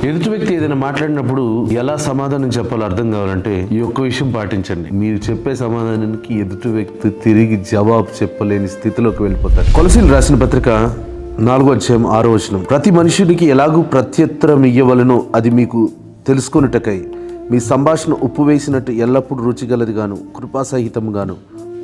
ఎదుటి వ్యక్తి ఏదైనా మాట్లాడినప్పుడు ఎలా సమాధానం చెప్పాలో అర్థం కావాలంటే ఈ ఒక్క విషయం పాటించండి. మీరు చెప్పే సమాధానానికి ఎదుటి వ్యక్తి తిరిగి జవాబు చెప్పలేని స్థితిలోకి వెళ్ళిపోతారు. కొలసీలు రాసిన పత్రిక 4:6 ప్రతి మనుషుడికి ఎలాగూ ప్రత్యుత్తరం ఇయ్యవలనో అది మీకు తెలుసుకొనుటకై మీ సంభాషణ ఉప్పు వేసినట్టు ఎల్లప్పుడూ రుచిగలదిగాను కృపాసహితంగాను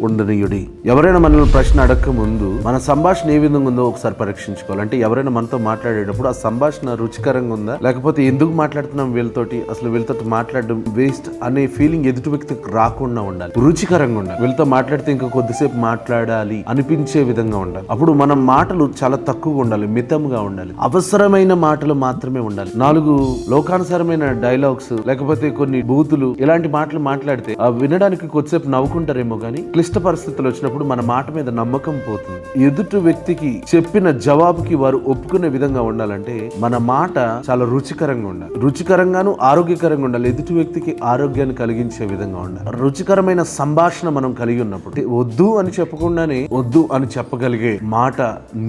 ఉండనీయుడి. ఎవరైనా మనల్ని ప్రశ్న అడగక ముందు మన సంభాషణ ఏ విధంగా ఉందో ఒకసారి పరీక్షించుకోవాలి. అంటే ఎవరైనా మనతో మాట్లాడేటప్పుడు ఆ సంభాషణ రుచికరంగా ఉందా, లేకపోతే ఎందుకు మాట్లాడుతున్నాం వీళ్ళతోటి, అసలు వీళ్ళతో మాట్లాడడం వేస్ట్ అనే ఫీలింగ్ ఎదుటి వ్యక్తికి రాకుండా ఉండాలి. రుచికరంగా ఉండాలి. వీళ్ళతో మాట్లాడితే ఇంకా కొద్దిసేపు మాట్లాడాలి అనిపించే విధంగా ఉండాలి. అప్పుడు మన మాటలు చాలా తక్కువగా ఉండాలి, మితంగా ఉండాలి, అవసరమైన మాటలు మాత్రమే ఉండాలి. 4 లోకానుసారమైన డైలాగ్స్ లేకపోతే కొన్ని బూతులు ఇలాంటి మాటలు మాట్లాడితే వినడానికి కొద్దిసేపు నవ్వుకుంటారేమో కానీ క్లిష్ట పరిస్థితులు వచ్చినప్పుడు మన మాట మీద నమ్మకం పోతుంది. ఎదుటి వ్యక్తికి చెప్పిన జవాబుకి వారు ఒప్పుకునే విధంగా ఉండాలంటే మన మాట చాలా రుచికరంగా ఉండాలి. రుచికరంగాను ఆరోగ్యకరంగా ఉండాలి. ఎదుటి వ్యక్తికి ఆరోగ్యాన్ని కలిగించే విధంగా ఉండాలి. రుచికరమైన సంభాషణ మనం కలిగి ఉన్నప్పుడు వద్దు అని చెప్పకుండానే వద్దు అని చెప్పగలిగే మాట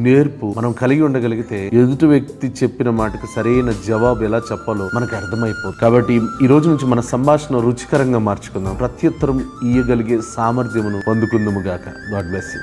నేర్పు మనం కలిగి ఉండగలిగితే ఎదుటి వ్యక్తి చెప్పిన మాటకు సరైన జవాబు ఎలా చెప్పాలో మనకు అర్థమైపోతుంది. కాబట్టి ఈ రోజు నుంచి మన సంభాషణ రుచికరంగా మార్చుకుందాం. ప్రత్యుత్తరం ఇయ్యగలిగే సామర్థ్యమును పొందుకుందుము గాక. God bless you.